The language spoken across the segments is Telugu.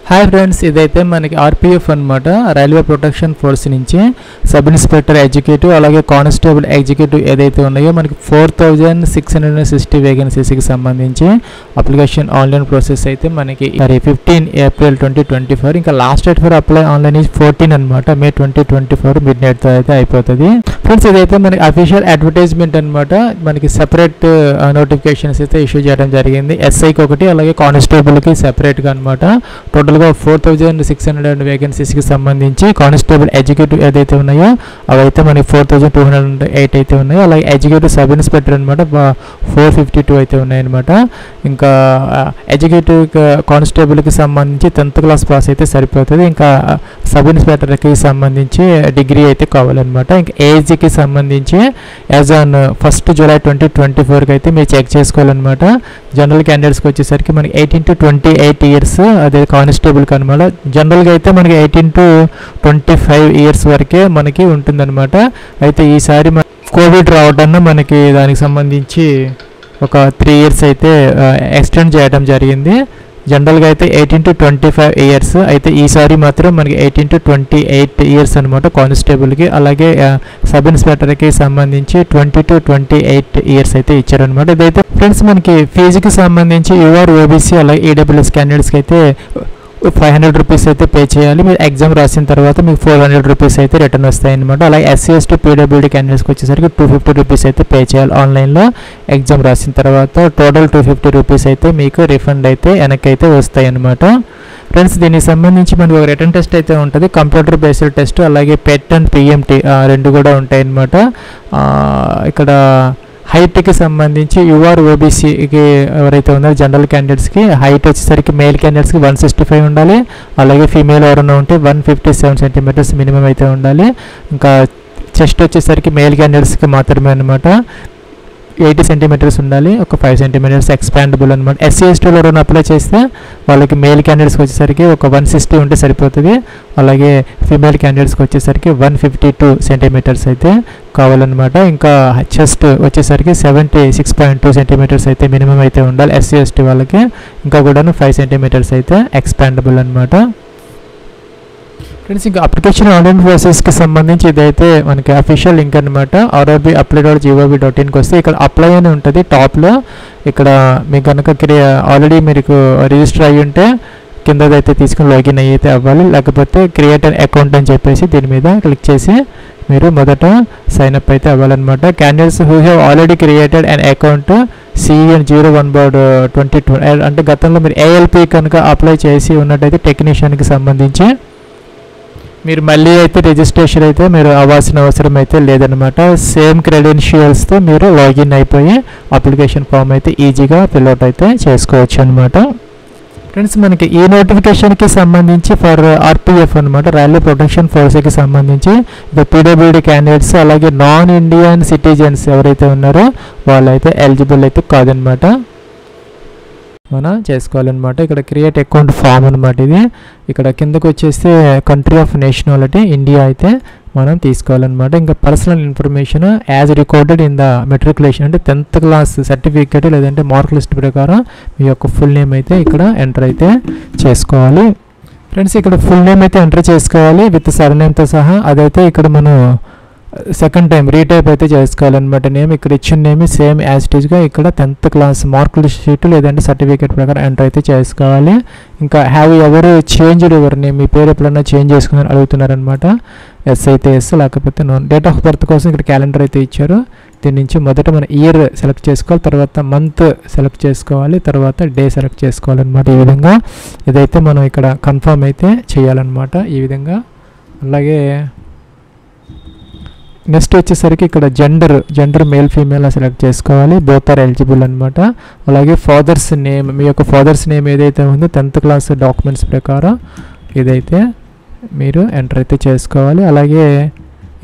హాయ్ ఫ్రెండ్స్, ఇదైతే మనకి ఆర్పిఎఫ్ అన్నమాట. రైల్వే ప్రొటెక్షన్ ఫోర్స్ నుంచి సబ్ ఇన్స్పెక్టర్ ఎగ్జిక్యూటివ్ అలాగే కానిస్టేబుల్ ఎగ్జిక్యూటివ్ ఏదైతే ఉన్నాయో మనకి 4660 వేకెన్సీస్కి సంబంధించి అప్లికేషన్ ఆన్లైన్ ప్రాసెస్ అయితే మనకి 15 ఏప్రిల్ 2024. ఇంకా last date for apply online is 14 అనమాట, మే 2024 మిడ్ నైట్తో అయితే అయిపోతుంది. ఫ్రెండ్స్, ఇదైతే మనకి అఫీషియల్ అడ్వర్టైజ్మెంట్ అనమాట. మనకి సెపరేట్ నోటిఫికేషన్స్ అయితే ఇష్యూ చేయడం జరిగింది. ఎస్ఐకి ఒకటి అలాగే కానిస్టేబుల్కి సెపరేట్గా అనమాట. టోటల్గా 4600 వేకెన్సీస్కి సంబంధించి కానిస్టేబుల్ ఎగ్జిక్యూటివ్ ఏదైతే ఉన్నాయో అవైతే మనకి 4208 అయితే ఉన్నాయో, అలాగే ఎగ్జిక్యూటివ్ సబ్ ఇన్స్పెక్టర్ అనమాట 452 అయితే ఉన్నాయన్నమాట. ఇంకా ఎగ్జిక్యూటివ్ కానిస్టేబుల్కి సంబంధించి 10th క్లాస్ పాస్ అయితే సరిపోతుంది. ఇంకా సబ్ ఇన్స్పెక్టర్కి సంబంధించి డిగ్రీ అయితే కావాలన్నమాట. ఇంకా ఏజ్కి సంబంధించి యాజ్ ఆన్ 1 జూలై 2024 అయితే మీరు చెక్ చేసుకోవాలన్నమాట. జనరల్ క్యాండిడేట్స్కి వచ్చేసరికి మనకి 18 to 28 ఇయర్స్, అదే కానిస్టేబుల్కి అనమాట. జనరల్గా అయితే మనకి 18 to 25 ఇయర్స్ వరకే మనకి ఉంటుందన్నమాట. అయితే ఈసారి కోవిడ్ రావడాన్ని మనకి దానికి సంబంధించి ఒక 3 ఇయర్స్ అయితే ఎక్స్టెండ్ చేయడం జరిగింది. జనరల్గా అయితే 18 to 25 ఇయర్స్, అయితే ఈసారి మాత్రం మనకి 18 to 28 ఇయర్స్ అనమాట కానిస్టేబుల్కి. అలాగే సబ్ ఇన్స్పెక్టర్కి సంబంధించి 20 to 28 ఇయర్స్ అయితే ఇచ్చారనమాట. ఇదైతే ఫ్రెండ్స్ మనకి ఫీజుకి సంబంధించి యూఆర్ ఓబీసీ అలాగే ఈడబ్ల్యూఎస్ క్యాండిడేట్స్కి అయితే 500 రూపీస్ అయితే పే చేయాలి. మీరు ఎగ్జామ్ రాసిన తర్వాత మీకు 400 రూపీస్ అయితే రిటర్న్ వస్తాయి అనమాట. అలాగే ఎస్సీ ఎస్టీ పీడబ్ల్యూడీ క్యాండిడేట్స్కి వచ్చేసరికి 250 రూపీస్ అయితే పే చేయాలి ఆన్లైన్లో ఎగ్జామ్ రాసిన తర్వాత. టోటల్ 250 రూపీస్ అయితే మీకు రిఫండ్ అయితే వెనక్కి అయితే వస్తాయి అనమాట. ఫ్రెండ్స్, దీనికి సంబంధించి మనకు ఒక రిటర్న్ టెస్ట్ అయితే ఉంటుంది, కంప్యూటర్ బేస్డ్ టెస్ట్, అలాగే పెట్ అండ్ పిఎంటీ రెండు కూడా ఉంటాయి అన్నమాట. ఇక్కడ హైట్కి సంబంధించి యూఆర్ ఓబీసీకి ఎవరైతే ఉన్నారో జనరల్ క్యాండిడేట్స్కి హైట్ వచ్చేసరికి మేల్ క్యాండిడేట్స్కి 165 ఉండాలి, అలాగే ఫీమేల్ ఎవరైనా ఉంటే 157 సెంటీమీటర్స్ మినిమం అయితే ఉండాలి. ఇంకా చెస్ట్ వచ్చేసరికి మేల్ క్యాండిడేట్స్కి మాత్రమే అనమాట 80 సెంటీమీటర్స్ ఉండాలి, ఒక 5 సెంటీమీటర్స్ ఎక్స్పాండబుల్ అనమాట. ఎస్సీ ఎస్టీలో ఎవరైనా అప్లై చేస్తే వాళ్ళకి మేల్ క్యాండిడేట్స్కి వచ్చేసరికి ఒక 160 ఉంటే సరిపోతుంది, అలాగే ఫీమేల్ క్యాండిడేట్స్కి వచ్చేసరికి 152 సెంటీమీటర్స్ అయితే కావాలన్నమాట. ఇంకా చెస్ట్ వచ్చేసరికి 76.2 సెంటీమీటర్స్ అయితే మినిమం అయితే ఉండాలి ఎస్సీ ఎస్టీ వాళ్ళకి. ఇంకా కూడాను 5 సెంటీమీటర్స్ అయితే ఎక్స్పాండబుల్ అనమాట. ఫ్రెండ్స్, ఇంకా అప్లికేషన్ ఆన్లైన్ ప్రాసెస్కి సంబంధించి ఇదైతే మనకి అఫీషియల్ లింక్ అనమాట. rrbapply.gov.in వస్తే ఇక్కడ అప్లై అని ఉంటుంది టాప్లో. ఇక్కడ మీకు కనుక ఆల్రెడీ మీకు రిజిస్టర్ అయ్యి ఉంటే కిందదైతే తీసుకుని లాగిన్ అయితే అవ్వాలి, లేకపోతే క్రియేట్ అన్ అకౌంట్ అని చెప్పేసి దీని మీద క్లిక్ చేసి మీరు మొదట సైన్ అప్ అయితే అవ్వాలన్నమాట. Candidates who have already created an account CN01/22 అంటే గతంలో మీరు ALP కనుక అప్లై చేసి ఉన్నట్టయితే టెక్నీషియన్కి సంబంధించి మీరు మళ్ళీ అయితే రిజిస్ట్రేషన్ అయితే మీరు అవ్వాల్సిన అవసరం అయితే లేదనమాట. సేమ్ క్రెడెన్షియల్స్తో మీరు లాగిన్ అయిపోయి అప్లికేషన్ ఫామ్ అయితే ఈజీగా ఫిల్అవుట్ అయితే చేసుకోవచ్చు అనమాట. ఫ్రెండ్స్, మనకి ఈ నోటిఫికేషన్కి సంబంధించి ఫర్ ఆర్పిఎఫ్ అనమాట, రైల్వే ప్రొటెక్షన్ ఫోర్స్కి సంబంధించి పీడబ్ల్యూడీ క్యాండిడేట్స్ అలాగే నాన్ ఇండియన్ సిటిజన్స్ ఎవరైతే ఉన్నారో వాళ్ళైతే ఎలిజిబుల్ అయితే కాదనమాట, మనం చేసుకోవాలన్నమాట. ఇక్కడ క్రియేట్ అకౌంట్ ఫామ్ అనమాట ఇది. ఇక్కడ కిందకు వచ్చేస్తే కంట్రీ ఆఫ్ నేషనాలిటీ ఇండియా అయితే మనం తీసుకోవాలన్నమాట. ఇంకా personal information as recorded in the matriculation అంటే 10th క్లాస్ సర్టిఫికేట్ లేదంటే మార్క్ లిస్ట్ ప్రకారం మీ యొక్క ఫుల్ నేమ్ అయితే ఇక్కడ ఎంటర్ అయితే చేసుకోవాలి. ఫ్రెండ్స్, ఇక్కడ ఫుల్ నేమ్ అయితే ఎంటర్ చేసుకోవాలి విత్ సర్నేమ్తో సహా. అదైతే ఇక్కడ మనం సెకండ్ టైం రీటైప్ అయితే చేసుకోవాలన్నమాట. నేమ్ ఇక్కడ ఇచ్చిన నేమ్ సేమ్ యాజ్ ఇట్ ఈజ్గా ఇక్కడ 10th class mark list sheet లేదంటే సర్టిఫికేట్ ప్రకారం ఎంటర్ అయితే చేసుకోవాలి. ఇంకా హ్యావ్ ఎవరు చేంజ్డ్ యువర్ నేమ్, మీ పేరు ఎప్పుడన్నా చేంజ్ చేసుకుని అడుగుతున్నారనమాట. ఎస్ అయితే ఎస్, లేకపోతే నో. డేట్ ఆఫ్ బర్త్ కోసం ఇక్కడ క్యాలెండర్ అయితే ఇచ్చారు. దీని నుంచి మొదట మన ఇయర్ సెలెక్ట్ చేసుకోవాలి, తర్వాత మంత్ సెలెక్ట్ చేసుకోవాలి, తర్వాత డే సెలెక్ట్ చేసుకోవాలన్నమాట. ఈ విధంగా ఇదైతే మనం ఇక్కడ కన్ఫర్మ్ అయితే చేయాలన్నమాట ఈ విధంగా. అలాగే నెక్స్ట్ వచ్చేసరికి ఇక్కడ జెండర్ మేల్ ఫీమేల్ సెలెక్ట్ చేసుకోవాలి, బోత్ ఆర్ ఎలిజిబుల్ అనమాట. అలాగే ఫాదర్స్ నేమ్, మీ యొక్క ఫాదర్స్ నేమ్ ఏదైతే ఉందో 10th క్లాస్ డాక్యుమెంట్స్ ప్రకారం ఇదైతే మీరు ఎంటర్ అయితే చేసుకోవాలి. అలాగే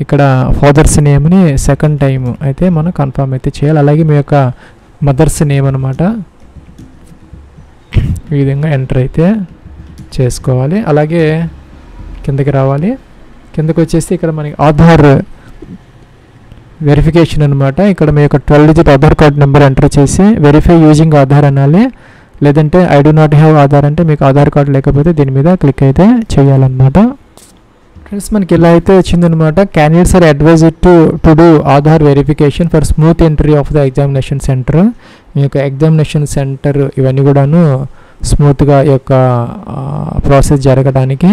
ఇక్కడ ఫాదర్స్ నేమ్ని సెకండ్ టైం అయితే మనం కన్ఫర్మ్ అయితే చేయాలి. అలాగే మీ యొక్క మదర్స్ నేమ్ అనమాట ఈ విధంగా ఎంటర్ అయితే చేసుకోవాలి. అలాగే కిందకి రావాలి. కిందకి వచ్చేసి ఇక్కడ మనకి ఆధార్ వెరిఫికేషన్ అనమాట. ఇక్కడ మీ యొక్క 12 digit Aadhaar card number enter చేసి వెరిఫై యూజింగ్ ఆధార్ అనాలి. లేదంటే I do not have Aadhaar అంటే మీకు ఆధార్ కార్డు లేకపోతే దీని మీద క్లిక్ అయితే చేయాలన్నమాట. ఫ్రెండ్స్ మనకి ఇలా అయితే వచ్చిందనమాట. Candidates are advised to do Aadhaar verification for smooth entry of the examination centre. మీ యొక్క ఎగ్జామినేషన్ సెంటర్ ఇవన్నీ కూడాను స్మూత్గా ఈ యొక్క ప్రాసెస్ జరగడానికి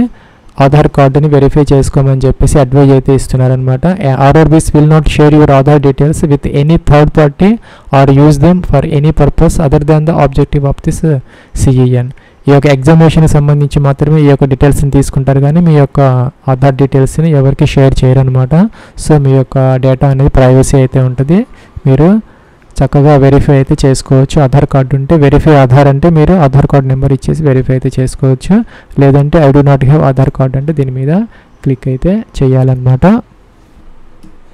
ఆధార్ కార్డుని వెరిఫై చేసుకోమని చెప్పేసి అడ్వైజ్ అయితే ఇస్తున్నారనమాట. RRBs will not share your Aadhaar details with any third party or use them for any purpose other than the objective of this CEN. ఈ యొక్క ఎగ్జామినేషన్కి సంబంధించి మాత్రమే ఈ యొక్క డీటెయిల్స్ని తీసుకుంటారు, కానీ మీ యొక్క ఆధార్ డీటెయిల్స్ని ఎవరికి షేర్ చేయరనమాట. సో మీ యొక్క డేటా అనేది ప్రైవసీ అయితే ఉంటుంది. మీరు చక్కగా వెరిఫై అయితే చేసుకోవచ్చు. ఆధార్ కార్డు ఉంటే వెరిఫై ఆధార్ అంటే మీరు ఆధార్ కార్డు నెంబర్ ఇచ్చేసి వెరిఫై అయితే చేసుకోవచ్చు. లేదంటే I do not have Aadhaar card అంటే దీని మీద క్లిక్ అయితే చేయాలన్నమాట.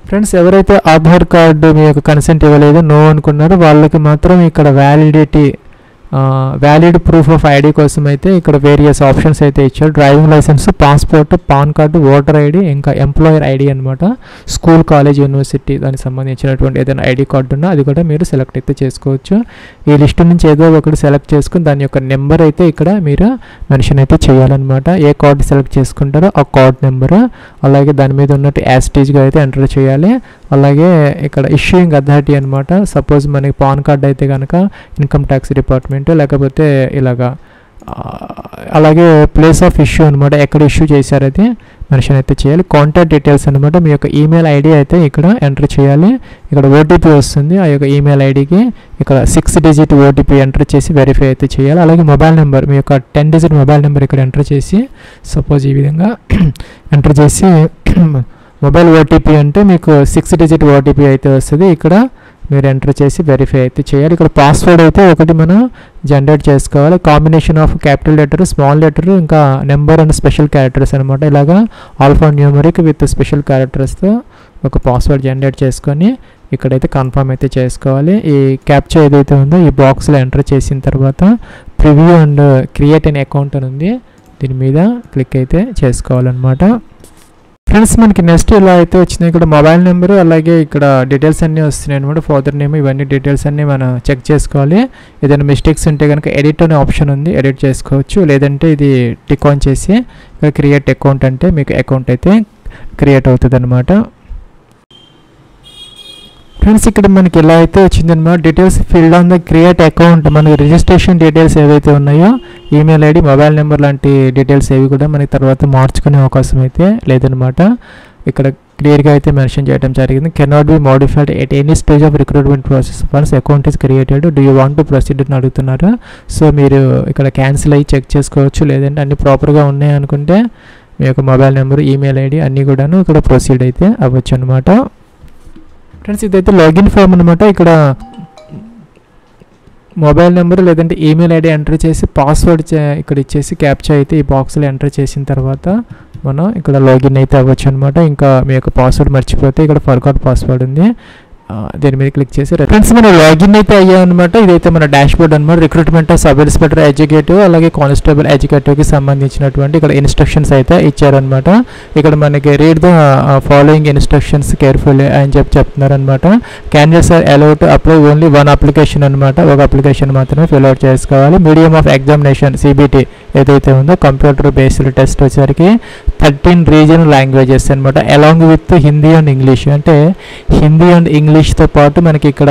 ఫ్రెండ్స్ ఎవరైతే ఆధార్ కార్డు మీ యొక్క కన్సెంట్ ఇవ్వలేదు నో అనుకున్నారో వాళ్ళకి మాత్రం ఇక్కడ వ్యాలిడ్ ప్రూఫ్ ఆఫ్ ఐడి కోసం అయితే ఇక్కడ వేరియస్ ఆప్షన్స్ అయితే ఇచ్చారు. Driving licence, passport, PAN card, voter ID, ఇంకా ఎంప్లాయర్ ఐడి అనమాట. స్కూల్, కాలేజ్, యూనివర్సిటీ దానికి సంబంధించినటువంటి ఏదైనా ఐడి కార్డు ఉన్నా అది కూడా మీరు సెలెక్ట్ అయితే చేసుకోవచ్చు. ఈ లిస్ట్ నుంచి ఏదో ఒకటి సెలెక్ట్ చేసుకుని దాని యొక్క నెంబర్ అయితే ఇక్కడ మీరు మెన్షన్ అయితే చేయాలన్నమాట. ఏ కార్డు సెలెక్ట్ చేసుకుంటారో ఆ కార్డ్ నెంబర్, అలాగే దాని మీద ఉన్నట్టు యాస్టీజ్గా అయితే ఎంటర్ చేయాలి. అలాగే ఇక్కడ ఇష్యూయింగ్ అథారిటీ అనమాట. సపోజ్ మనకి పాన్ కార్డ్ అయితే కనుక ఇన్కమ్ ట్యాక్స్ డిపార్ట్మెంట్, లేకపోతే ఇలాగా. అలాగే ప్లేస్ ఆఫ్ ఇష్యూ అనమాట, ఎక్కడ ఇష్యూ చేశారు అయితే మెన్షన్ అయితే చేయాలి. కాంటాక్ట్ డీటెయిల్స్ అనమాట, మీ యొక్క ఈమెయిల్ ఐడి అయితే ఇక్కడ ఎంటర్ చేయాలి. ఇక్కడ ఓటీపీ వస్తుంది, ఆ యొక్క ఈమెయిల్ ఐడికి ఇక్కడ 6 డిజిట్ ఓటీపీ ఎంటర్ చేసి వెరిఫై అయితే చేయాలి. అలాగే మొబైల్ నెంబర్, మీ యొక్క 10 డిజిట్ మొబైల్ నెంబర్ ఇక్కడ ఎంటర్ చేసి, సపోజ్ ఈ విధంగా ఎంటర్ చేసి మొబైల్ ఓటీపీ అంటే మీకు 6 డిజిట్ ఓటీపీ అయితే వస్తుంది. ఇక్కడ మీరు ఎంటర్ చేసి వెరిఫై అయితే చేయాలి. ఇక్కడ పాస్వర్డ్ అయితే ఒకటి మనం జనరేట్ చేసుకోవాలి. Combination of capital letter, small letter, ఇంకా నెంబర్ అండ్ స్పెషల్ క్యారెక్టర్స్ అనమాట. ఇలాగా ఆల్ఫా న్యూమరిక్ విత్ స్పెషల్ క్యారెక్టర్స్తో ఒక పాస్వర్డ్ జనరేట్ చేసుకొని ఇక్కడైతే కన్ఫర్మ్ అయితే చేసుకోవాలి. ఈ క్యాప్చా ఏదైతే ఉందో ఈ బాక్స్లో ఎంటర్ చేసిన తర్వాత ప్రివ్యూ అండ్ క్రియేట్ అనే అకౌంట్ అని ఉంది, దీని మీద క్లిక్ అయితే చేసుకోవాలన్నమాట. ఫ్రెండ్స్ మనకి నెక్స్ట్ ఇలా అయితే వచ్చినాయి. ఇక్కడ మొబైల్ నెంబరు, అలాగే ఇక్కడ డీటెయిల్స్ అన్నీ వస్తున్నాయి అనమాట. ఫాదర్ నేమ్, ఇవన్నీ డీటెయిల్స్ అన్నీ మనం చెక్ చేసుకోవాలి. ఏదైనా మిస్టేక్స్ ఉంటే కనుక ఎడిట్ అనే ఆప్షన్ ఉంది, ఎడిట్ చేసుకోవచ్చు. లేదంటే ఇది టిక్ ఆన్ చేసి ఇక్కడ క్రియేట్ అకౌంట్ అంటే మీకు అకౌంట్ అయితే క్రియేట్ అవుతుంది అనమాట. ఫ్రెండ్స్ ఇక్కడ మనకి ఇలా అయితే వచ్చిందనమాట. Details filled on the create account, మనకి రిజిస్ట్రేషన్ డీటెయిల్స్ ఏవైతే ఉన్నాయో ఈమెయిల్ ఐడి, మొబైల్ నెంబర్ లాంటి డీటెయిల్స్ ఏవి కూడా మనకి తర్వాత మార్చుకునే అవకాశం అయితే లేదనమాట. ఇక్కడ క్లియర్గా అయితే మెన్షన్ చేయడం జరిగింది. Cannot be modified at any stage of recruitment process once account is created do you want to proceed అని అడుగుతున్నారు. సో మీరు ఇక్కడ క్యాన్సిల్ అయ్యి చెక్ చేసుకోవచ్చు. లేదంటే అన్ని ప్రాపర్గా ఉన్నాయి అనుకుంటే మీ యొక్క మొబైల్ నెంబర్, ఈమెయిల్ ఐడి అన్నీ కూడాను ఇక్కడ ప్రొసీడ్ అయితే అవ్వచ్చు అనమాట. ఫ్రెండ్స్ ఇదైతే లాగిన్ ఫామ్ అనమాట. ఇక్కడ మొబైల్ నెంబర్ లేదంటే ఈమెయిల్ ఐడి ఎంటర్ చేసి పాస్వర్డ్ ఇక్కడ ఇచ్చేసి క్యాప్చా అయితే ఈ బాక్స్లో ఎంటర్ చేసిన తర్వాత మనం ఇక్కడ లాగిన్ అయితే అవ్వచ్చు అనమాట. ఇంకా మీ యొక్క పాస్వర్డ్ మర్చిపోతే ఇక్కడ ఫర్గాట్ పాస్వర్డ్ ఉంది, దీని మీద క్లిక్ చేసి ఫ్రెండ్స్ మనం లాగిన్ అయితే అయ్యామన్నమాట. ఇదైతే మన డాష్ బోర్డ్ అనమాట. Recruitment of sub inspector executive అలాగే కానిస్టేబుల్ ఎడ్యుకేటివ్కి సంబంధించినటువంటి ఇక్కడ ఇన్స్ట్రక్షన్స్ అయితే ఇచ్చారనమాట. ఇక్కడ మనకి read the following instructions carefully అని చెప్తున్నారనమాట. Candidates are allowed to apply only 1 application అనమాట. ఒక అప్లికేషన్ మాత్రమే ఫిల్ అవుట్ చేసుకోవాలి. మీడియం ఆఫ్ ఎగ్జామినేషన్ సిబిటి ఏదైతే ఉందో కంప్యూటర్ బేస్డ్ టెస్ట్ వచ్చేసరికి 13 రీజనల్ లాంగ్వేజెస్ అనమాట. Along with Hindi and English, అంటే హిందీ అండ్ ఇంగ్లీష్తో పాటు మనకి ఇక్కడ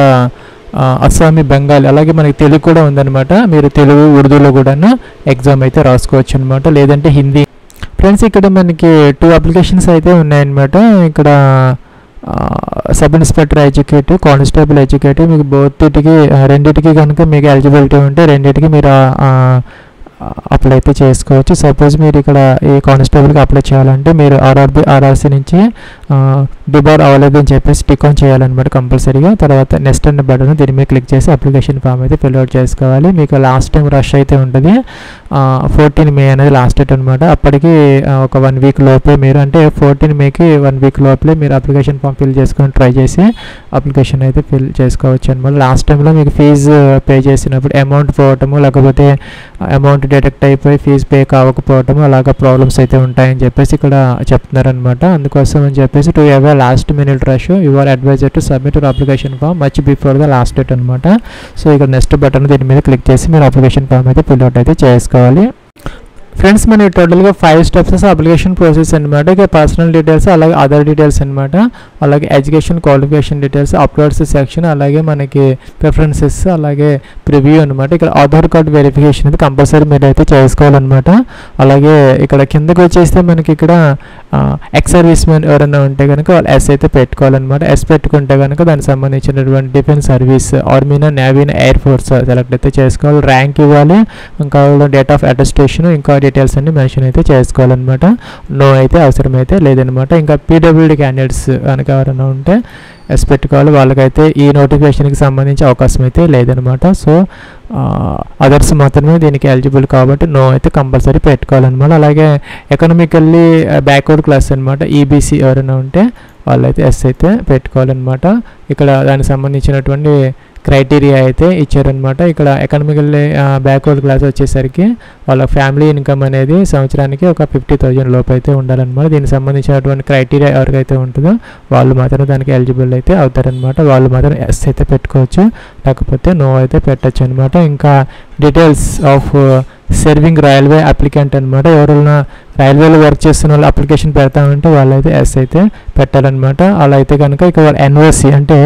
అస్సామీ, బెంగాలీ, అలాగే మనకి తెలుగు కూడా ఉందన్నమాట. మీరు తెలుగు, ఉర్దూలో కూడాను ఎగ్జామ్ అయితే రాసుకోవచ్చు అనమాట, లేదంటే హిందీ. ఫ్రెండ్స్ ఇక్కడ మనకి 2 అప్లికేషన్స్ అయితే ఉన్నాయన్నమాట. ఇక్కడ sub inspector educative, constable educative, మీకు బోత్తిటికి రెండింటికి కనుక మీకు ఎలిజిబిలిటీ ఉంటే రెండింటికి మీరు అప్లై అయితే చేసుకోవచ్చు. సపోజ్ మీరు ఇక్కడ ఈ కానిస్టేబుల్కి అప్లై చేయాలంటే మీరు ఆర్ఆర్సీ నుంచి డిబార్ అవ్వలేదు అని చెప్పేసి టిక్ ఆన్ చేయాలన్నమాట కంపల్సరీగా. తర్వాత నెక్స్ట్ అనే బటన్ దీని మీద క్లిక్ చేసి అప్లికేషన్ ఫామ్ అయితే ఫిల్ అవుట్ చేసుకోవాలి. మీకు లాస్ట్ టైం రష్ అయితే ఉంటుంది, 14 మే అనేది లాస్ట్ డేట్ అనమాట. అప్పటికి ఒక 1 వీక్ లోపే మీరు, అంటే 14 మేకి 1 వీక్ లోపలే మీరు అప్లికేషన్ ఫామ్ ఫిల్ చేసుకొని ట్రై చేసి అప్లికేషన్ అయితే ఫిల్ చేసుకోవచ్చు అనమాట. లాస్ట్ టైంలో మీకు ఫీజు పే చేసినప్పుడు అమౌంట్ పోవటము, లేకపోతే అమౌంట్ అమౌంట్ డిడక్ట్ అయిపోయి ఫీజు పే కావకపోవడం అలాగా ప్రాబ్లమ్స్ అయితే ఉంటాయని చెప్పేసి ఇక్కడ చెప్తున్నారనమాట. అందుకోసం అని చెప్పేసి to have a last minute rush you are advised to submit your application form much before the last date అనమాట. సో ఇక్కడ నెక్స్ట్ బటన్ దీని మీద క్లిక్ చేసి మీరు అప్లికేషన్ ఫామ్ అయితే ఫిల్అవుట్ అయితే చేసుకోవాలి. ఫ్రెండ్స్ మనకి టోటల్గా 5 స్టెప్స్ అప్లికేషన్ ప్రాసెస్ అనమాట. ఇక పర్సనల్ డీటెయిల్స్ అలాగే అదర్ డీటెయిల్స్ అనమాట. అలాగే education qualification details, uploads section, అలాగే మనకి ప్రిఫరెన్సెస్, అలాగే ప్రివ్యూ అనమాట. ఇక్కడ ఆధార్ కార్డ్ వెరిఫికేషన్ అయితే కంపల్సరీ మీరు అయితే చేసుకోవాలన్నమాట. అలాగే ఇక్కడ కిందకి వచ్చేస్తే మనకి ఇక్కడ ఎక్స్ సర్వీస్ మ్యాన్ ఎవరైనా ఉంటే కనుక వాళ్ళు ఎస్ అయితే పెట్టుకోవాలన్నమాట. ఎస్ పెట్టుకుంటే కనుక దానికి సంబంధించినటువంటి డిఫెన్స్ సర్వీస్, ఆర్మీనా, నేవీనా, ఎయిర్ ఫోర్స్ సెలెక్ట్ అయితే చేసుకోవాలి. ర్యాంక్ ఇవ్వాలి, ఇంకా డేట్ ఆఫ్ అటెస్టేషన్, ఇంకా డీటెయిల్స్ అన్ని మెన్షన్ అయితే చేసుకోవాలన్నమాట. నో అయితే అవసరం అయితే లేదనమాట. ఇంకా పీడబ్ల్యూడీ క్యాండిడేట్స్ కనుక ఎవరైనా ఉంటే ఎస్ పెట్టుకోవాలి, వాళ్ళకైతే ఈ నోటిఫికేషన్కి సంబంధించి అవకాశం అయితే లేదనమాట. సో అదర్స్ మాత్రమే దీనికి ఎలిజిబుల్ కాబట్టి నో అయితే కంపల్సరీ పెట్టుకోవాలన్నమాట. అలాగే ఎకనామికల్లీ బ్యాక్వర్డ్ క్లాస్ అనమాట, ఈబీసీ ఎవరైనా ఉంటే వాళ్ళైతే ఎస్ అయితే పెట్టుకోవాలన్నమాట. ఇక్కడ దానికి సంబంధించినటువంటి క్రైటీరియా అయితే ఇచ్చారనమాట. ఇక్కడ ఎకనామికల్లీ బ్యాక్వర్డ్ క్లాస్ వచ్చేసరికి వాళ్ళ ఫ్యామిలీ ఇన్కమ్ అనేది సంవత్సరానికి ఒక 50,000 లోపు అయితే ఉండాలన్నమాట. దీనికి సంబంధించినటువంటి క్రైటీరియా ఎవరికైతే ఉంటుందో వాళ్ళు మాత్రం దానికి ఎలిజిబుల్ అయితే అవుతారనమాట. వాళ్ళు మాత్రం ఎస్ అయితే పెట్టుకోవచ్చు, లేకపోతే నో అయితే పెట్టచ్చు అనమాట. ఇంకా details of serving railway applicant అనమాట. ఎవరైనా రైల్వేలో వర్క్ చేస్తున్న వాళ్ళు అప్లికేషన్ పెడతామంటే వాళ్ళైతే ఎస్ అయితే పెట్టాలన్నమాట. అలా అయితే కనుక ఇక వాళ్ళు ఎన్ఓసి అంటే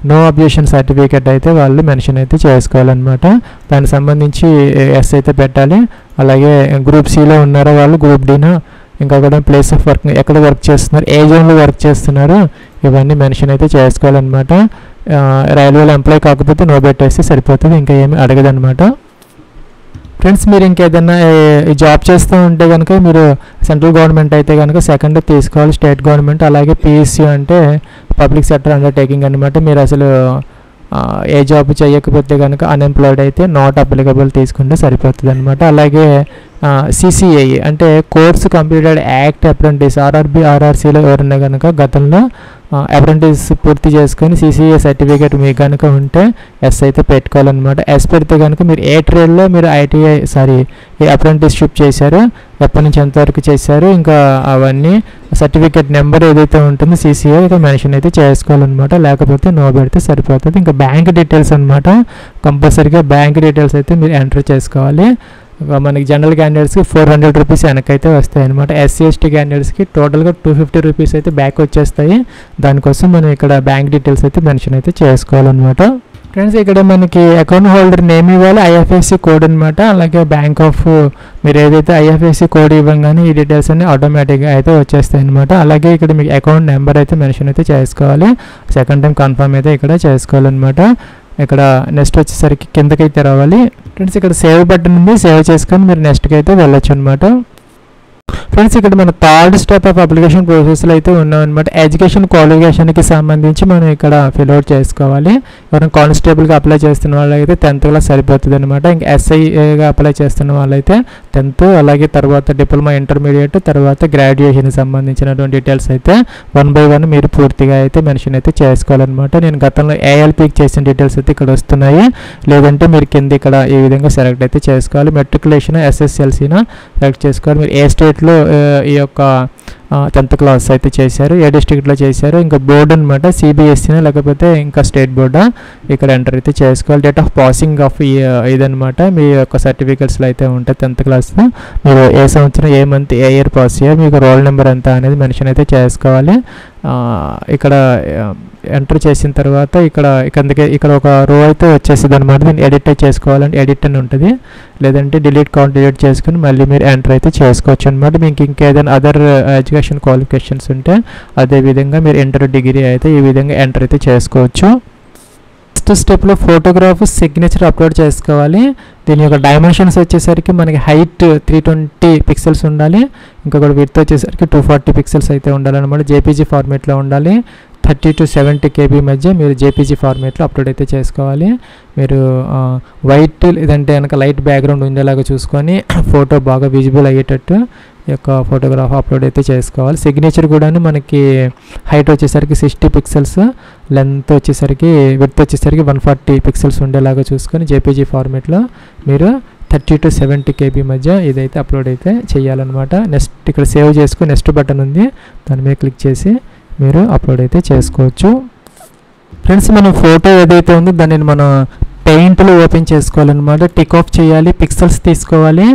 నో అబ్జెక్షన్ సర్టిఫికేట్ అయితే వాళ్ళు మెన్షన్ అయితే చేసుకోవాలన్నమాట. దానికి సంబంధించి ఎస్ అయితే పెట్టాలి. అలాగే గ్రూప్ సిలో ఉన్నారో వాళ్ళు గ్రూప్ డీనా, ఇంకా కూడా ప్లేస్ ఆఫ్ వర్క్ ఎక్కడ వర్క్ చేస్తున్నారు, ఏ జోన్లో వర్క్ చేస్తున్నారు, ఇవన్నీ మెన్షన్ అయితే చేసుకోవాలన్నమాట. రైల్వేలో ఎంప్లాయ్ కాకపోతే నో పెట్టేస్తే సరిపోతుంది, ఇంకా ఏమి అడగదన్నమాట. ఫ్రెండ్స్ మీరు ఇంకేదన్నా జాబ్ చేస్తూ ఉంటే కనుక మీరు సెంట్రల్ గవర్నమెంట్ అయితే కనుక సెకండ్ తీసుకోవాలి, స్టేట్ గవర్నమెంట్, అలాగే పిఎస్సి అంటే పబ్లిక్ సెక్టర్ అండర్టేకింగ్ అనమాట. మీరు అసలు ఏ జాబ్ చేయకపోతే కనుక అన్ఎంప్లాయిడ్ అయితే నాట్ అప్లికబుల్ తీసుకుంటే సరిపోతుంది అనమాట. అలాగే సిసిఐ అంటే course completed act apprentice, RRB ఆర్ఆర్సీలో ఎవరైనా కనుక గతంలో అప్రెంటిస్ పూర్తి చేసుకొని సిసిఐ సర్టిఫికేట్ మీకు కనుక ఉంటే ఎస్ అయితే పెట్టుకోవాలన్నమాట. ఎస్ పెడితే కనుక మీరు ఏ ట్రేడ్లో మీరు ఏ అప్రెంటిస్షిప్ చేశారు, ఎప్పటి నుంచి ఎంతవరకు చేశారు, ఇంకా అవన్నీ సర్టిఫికేట్ నెంబర్ ఏదైతే ఉంటుందో సిసిఐ ఇక మెన్షన్ అయితే చేసుకోవాలన్నమాట. లేకపోతే నో పెడితే సరిపోతుంది. ఇంకా బ్యాంక్ డీటెయిల్స్ అనమాట. కంపల్సరీగా బ్యాంక్ డీటెయిల్స్ అయితే మీరు ఎంటర్ చేసుకోవాలి. మనకి జనరల్ క్యాండిడేట్స్కి 400 రూపీస్ వెనకైతే వస్తాయి అనమాట. ఎస్సీ ఎస్టీ క్యాండిడేట్స్కి టోటల్గా 250 రూపీస్ అయితే బ్యాక్ వచ్చేస్తాయి. దానికోసం మనం ఇక్కడ బ్యాంక్ డీటెయిల్స్ అయితే మెన్షన్ అయితే చేసుకోవాలన్నమాట. ఫ్రెండ్స్ ఇక్కడ మనకి అకౌంట్ హోల్డర్ నేమ్ ఇవ్వాలి, ఐఎఫ్ఎస్సి కోడ్ అనమాట. అలాగే బ్యాంక్ ఆఫ్ మీరు ఏదైతే ఐఎఫ్ఎస్సి కోడ్ ఇవ్వగానే ఈ డీటెయిల్స్ అన్ని ఆటోమేటిక్గా అయితే వచ్చేస్తాయి అనమాట. అలాగే ఇక్కడ మీకు అకౌంట్ నెంబర్ అయితే మెన్షన్ అయితే చేసుకోవాలి. సెకండ్ టైం కన్ఫర్మ్ అయితే ఇక్కడ చేసుకోవాలన్నమాట. ఇక్కడ నెక్స్ట్ వచ్చేసరికి కిందకైతే రావాలి. ఫ్రెండ్స్ ఇక్కడ సేవ్ బటన్ ఉంది, సేవ్ చేసుకొని మీరు నెక్స్ట్కి అయితే వెళ్ళొచ్చు అనమాట. ఫ్రెండ్స్ ఇక్కడ మన థర్డ్ స్టెప్ ఆఫ్ అప్లికేషన్ ప్రాసెస్లో అయితే ఉన్నాం అనమాట. ఎడ్యుకేషన్ క్వాలిఫికేషన్కి సంబంధించి మనం ఇక్కడ ఫిల్అవుట్ చేసుకోవాలి. ఎవరైనా కానిస్టేబుల్గా అప్లై చేస్తున్న వాళ్ళైతే 10th క్లాస్ సరిపోతుంది అనమాట. ఇంకా ఎస్ఐగా అప్లై చేస్తున్న వాళ్ళైతే 10th, అలాగే తర్వాత డిప్లొమా ఇంటర్మీడియట్, తర్వాత గ్రాడ్యుయేషన్కి సంబంధించినటువంటి డీటెయిల్స్ అయితే 1 by 1 మీరు పూర్తిగా అయితే మెన్షన్ అయితే చేసుకోవాలన్నమాట. నేను గతంలో ఏఎల్పీకి చేసిన డీటెయిల్స్ అయితే ఇక్కడ వస్తున్నాయి, లేదంటే మీరు కింద ఇక్కడ ఈ విధంగా సెలెక్ట్ అయితే చేసుకోవాలి. మెట్రికులేషన్ ఎస్ఎస్ఎల్సీనా సెలెక్ట్ చేసుకోవాలి. మీరు ఏ స్టేట్లో ఈ యొక్క 10th క్లాస్ అయితే చేశారు, ఏ డిస్ట్రిక్ట్లో చేశారు, ఇంకా బోర్డు అనమాట, సిబిఎస్ఈనా లేకపోతే ఇంకా స్టేట్ బోర్డా ఇక్కడ ఎంటర్ అయితే చేసుకోవాలి. డేట్ ఆఫ్ పాసింగ్ ఆఫ్ ఇదనమాట మీ యొక్క సర్టిఫికెట్స్లో అయితే ఉంటాయి. 10th క్లాస్లో మీరు ఏ సంవత్సరం, ఏ మంత్, ఏ ఇయర్ పాస్ అయ్యారు, మీకు రోల్ నెంబర్ ఎంత అనేది మెన్షన్ అయితే చేసుకోవాలి. ఇక్కడ ఎంటర్ చేసిన తర్వాత ఇక్కడ ఒక రో అయితే వచ్చేస్తుంది అనమాట. దీన్ని ఎడిట్ చేసుకోవాలంటే ఎడిట్ అని ఉంటుంది, లేదంటే డిలీట్ చేసుకుని మళ్ళీ మీరు ఎంటర్ అయితే చేసుకోవచ్చు అనమాట. మీకు ఇంకేదైనా అదర్ ఎడ్యుకేషన్ క్వాలిఫికేషన్స్ ఉంటే అదేవిధంగా మీరు ఇంటర్ డిగ్రీ అయితే ఈ విధంగా ఎంటర్ అయితే చేసుకోవచ్చు. ఫస్ట్ స్టెప్లో ఫోటోగ్రాఫ్ సిగ్నేచర్ అప్లోడ్ చేసుకోవాలి. దీని యొక్క డైమెన్షన్స్ వచ్చేసరికి మనకి హైట్ 320 పిక్సెల్స్ ఉండాలి, ఇంకొకటి విడ్త్ వచ్చేసరికి 240 పిక్సెల్స్ అయితే ఉండాలన్నమాట. జేపీజీ ఫార్మేట్లో ఉండాలి. 30 to 70 KB మధ్య మీరు జేపీజీ ఫార్మేట్లో అప్లోడ్ అయితే చేసుకోవాలి. మీరు వైట్ లేదంటే కనుక లైట్ బ్యాక్గ్రౌండ్ ఉండేలాగా చూసుకొని ఫోటో బాగా విజిబుల్ అయ్యేటట్టు ఈ యొక్క ఫోటోగ్రాఫ్ అప్లోడ్ అయితే చేసుకోవాలి. సిగ్నేచర్ కూడాను మనకి హైట్ వచ్చేసరికి 60 పిక్సెల్స్, లెంత్ వచ్చేసరికి విడ్త్ వచ్చేసరికి 140 పిక్సెల్స్ ఉండేలాగా చూసుకొని జేపీజీ ఫార్మేట్లో మీరు 30 to 70 KB మధ్య ఇదైతే అప్లోడ్ అయితే చేయాలన్నమాట. నెక్స్ట్ ఇక్కడ సేవ్ చేసుకుని నెక్స్ట్ బటన్ ఉంది, దాని మీద క్లిక్ చేసి మీరు అప్లోడ్ అయితే చేసుకోవచ్చు. ఫ్రెండ్స్ మనం ఫోటో ఏదైతే ఉందో దానిని మనం పెయింట్లో ఓపెన్ చేసుకోవాలన్నమాట. టిక్ ఆఫ్ చేయాలి, పిక్సెల్స్ తీసుకోవాలి,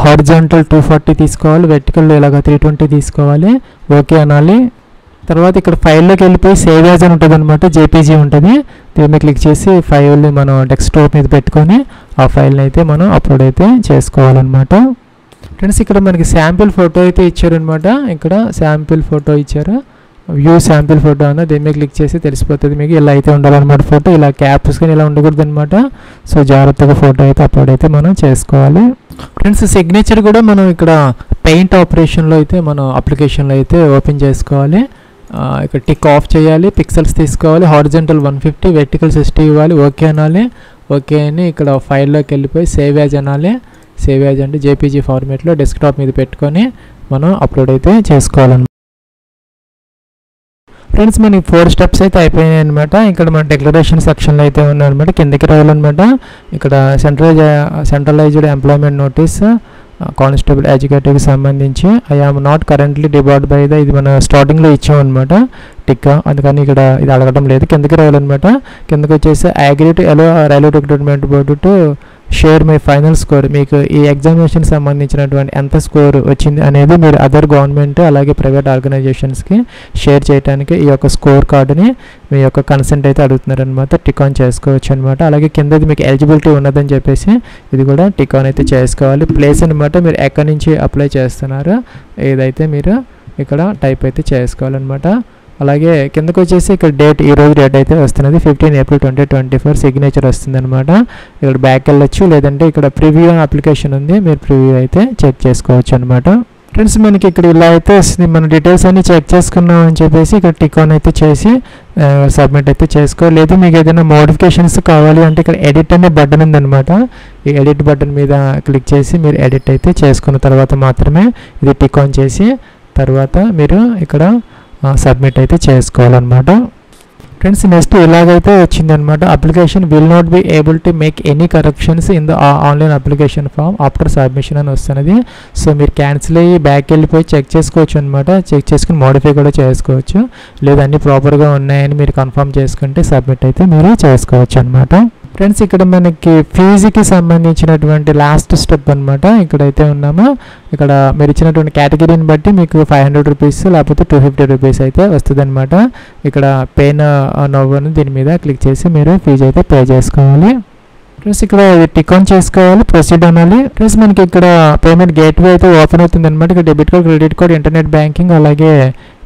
హారిజాంటల్ 240 తీసుకోవాలి, వెర్టికల్ ఇలాగ 320 తీసుకోవాలి, ఓకే అనాలి. తర్వాత ఇక్కడ ఫైల్లోకి వెళ్ళిపోయి సేవ్ యాజ్ అని ఉంటుంది అనమాట, జేపీజీ ఉంటుంది. దీని మీద క్లిక్ చేసి ఫైల్ని మనం డెస్క్టాప్ మీద పెట్టుకొని ఆ ఫైల్ని అయితే మనం అప్లోడ్ అయితే చేసుకోవాలన్నమాట. ఫ్రెండ్స్ ఇక్కడ మనకి శాంపిల్ ఫోటో అయితే ఇచ్చారనమాట. ఇక్కడ శాంపిల్ ఫోటో ఇచ్చారు, వ్యూ శాంపిల్ ఫోటో అన్న దీని మీద క్లిక్ చేసి తెలిసిపోతుంది మీకు. ఇలా అయితే ఉండాలన్నమాట ఫోటో, ఇలా క్యాప్స్ కానీ ఇలా ఉండకూడదు అనమాట. సో జాగ్రత్తగా ఫోటో అయితే అప్లోడ్ అయితే మనం చేసుకోవాలి. ఫ్రెండ్స్ సిగ్నేచర్ కూడా మనం ఇక్కడ పెయింట్ ఆపరేషన్లో అయితే మనం అప్లికేషన్లో అయితే ఓపెన్ చేసుకోవాలి. ఇక్కడ టిక్ ఆఫ్ చేయాలి, పిక్సెల్స్ తీసుకోవాలి, హారిజాంటల్ 150, వెర్టికల్ 60 ఇవ్వాలి, ఓకే అనాలి. ఓకే అని ఇక్కడ ఫైల్లోకి వెళ్ళిపోయి సేవ్ యాజ్ అనాలి. సేవ్ యాజ్ అంటే జేపీజీ ఫార్మేట్లో డెస్క్టాప్ మీద పెట్టుకొని మనం అప్లోడ్ అయితే చేసుకోవాలన్నమాట. ఫ్రెండ్స్ మనకి 4 స్టెప్స్ అయితే అయిపోయినాయి అనమాట. ఇక్కడ మన డిక్లరేషన్ సెక్షన్లో అయితే ఉన్నాయన్నమాట. కిందకి రావాలన్నమాట. ఇక్కడ సెంట్రలైజ్డ్ ఎంప్లాయ్మెంట్ నోటీస్ కానిస్టేబుల్ ఎడ్యుకేటివ్కి సంబంధించి I am not currently debarred by the, ఇది మన స్టార్టింగ్లో ఇచ్చామన్నమాట టిక్, అందుకని ఇక్కడ ఇది అడగడం లేదు. కిందకి రావాలన్నమాట. కిందకి వచ్చేసి agree to allow railway recruitment board to share my final score, మీకు ఈ ఎగ్జామినేషన్ సంబంధించినటువంటి ఎంత స్కోర్ వచ్చింది అనేది మీరు అదర్ గవర్నమెంట్ అలాగే ప్రైవేట్ ఆర్గనైజేషన్స్కి షేర్ చేయడానికి ఈ యొక్క స్కోర్ కార్డుని మీ యొక్క కన్సెంట్ అయితే అడుగుతున్నారు అనమాట. టిక్ ఆన్ చేసుకోవచ్చు అనమాట. అలాగే కిందది మీకు ఎలిజిబిలిటీ ఉన్నదని చెప్పేసి ఇది కూడా టిక్ ఆన్ అయితే చేసుకోవాలి. ప్లేస్ అనమాట, మీరు ఎక్కడి నుంచి అప్లై చేస్తున్నారు ఏదైతే మీరు ఇక్కడ టైప్ అయితే చేసుకోవాలన్నమాట. అలాగే కిందకు వచ్చేసి ఇక్కడ డేట్, ఈరోజు డేట్ అయితే వస్తున్నది 15 ఏప్రిల్ 2024 సిగ్నేచర్ వస్తుంది అనమాట. ఇక్కడ బ్యాక్ వెళ్ళొచ్చు, లేదంటే ఇక్కడ ప్రివ్యూ అప్లికేషన్ ఉంది, మీరు ప్రివ్యూ అయితే చెక్ చేసుకోవచ్చు అనమాట. ఫ్రెండ్స్ మనకి ఇక్కడ ఇలా అయితే వస్తుంది, మన డీటెయిల్స్ అన్ని చెక్ చేసుకున్నాం అని చెప్పేసి ఇక్కడ టిక్ ఆన్ అయితే చేసి సబ్మిట్ అయితే చేసుకో. లేదు మీకు ఏదైనా మోడిఫికేషన్స్ కావాలి అంటే ఇక్కడ ఎడిట్ అనే బటన్ ఉందన్నమాట. ఈ ఎడిట్ బటన్ మీద క్లిక్ చేసి మీరు ఎడిట్ అయితే చేసుకున్న తర్వాత మాత్రమే ఇది టిక్ ఆన్ చేసి తర్వాత మీరు ఇక్కడ సబ్మిట్ అయితే చేసుకోవాలన్నమాట. ఫ్రెండ్స్ నెక్స్ట్ ఇలాగైతే వచ్చిందనమాట. Application will not be able to make any corrections in the online application form after submission అని వస్తున్నది. సో మీరు క్యాన్సిల్ అయ్యి బ్యాక్ వెళ్ళిపోయి చెక్ చేసుకోవచ్చు అనమాట. చెక్ చేసుకుని మోడిఫై కూడా చేసుకోవచ్చు, లేదా అన్నీ ప్రాపర్గా ఉన్నాయని మీరు కన్ఫర్మ్ చేసుకుంటే సబ్మిట్ అయితే మీరు చేసుకోవచ్చు అనమాట. ఫ్రెండ్స్ ఇక్కడ మనకి ఫీజుకి సంబంధించినటువంటి లాస్ట్ స్టెప్ అనమాట. ఇక్కడైతే ఉన్నాము. ఇక్కడ మీరు ఇచ్చినటువంటి కేటగిరీని బట్టి మీకు 500 రూపీస్ లేకపోతే 250 రూపీస్ అయితే వస్తుంది అనమాట. ఇక్కడ పే నౌ అని దీని మీద క్లిక్ చేసి మీరు ఫీజు అయితే పే చేసుకోవాలి. ఫ్రెండ్స్ ఇక్కడ టిక్ ఆన్ చేసుకోవాలి, ప్రొసీడ్ అనాలి. ఫ్రెండ్స్ మనకి ఇక్కడ పేమెంట్ గేట్వే అయితే ఓపెన్ అవుతుంది అనమాట. ఇక్కడ debit card, credit card, internet banking అలాగే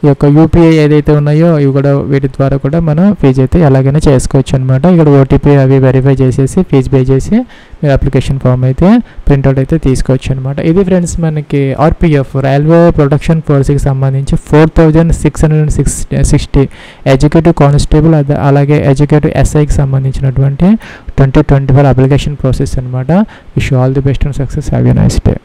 ఈ యొక్క యూపీఐ ఏదైతే ఉన్నాయో ఇవి కూడా వీటి ద్వారా కూడా మనం ఫీజు అయితే ఎలాగైనా చేసుకోవచ్చు అనమాట. ఇక్కడ ఓటీపీ అవి వెరిఫై చేసేసి ఫీజు పే చేసి మీరు అప్లికేషన్ ఫామ్ అయితే ప్రింట్అవుట్ అయితే తీసుకోవచ్చు అనమాట. ఇది ఫ్రెండ్స్ మనకి ఆర్పిఎఫ్ రైల్వే ప్రొటెక్షన్ ఫోర్స్కి సంబంధించి 4660 ఎడ్యుకేటివ్ కానిస్టేబుల్ అలాగే ఎడ్యుకేటివ్ ఎస్ఐకి సంబంధించినటువంటి 2024 అప్లికేషన్ ప్రాసెస్ అనమాట. Wish all the best and success. Have a nice day.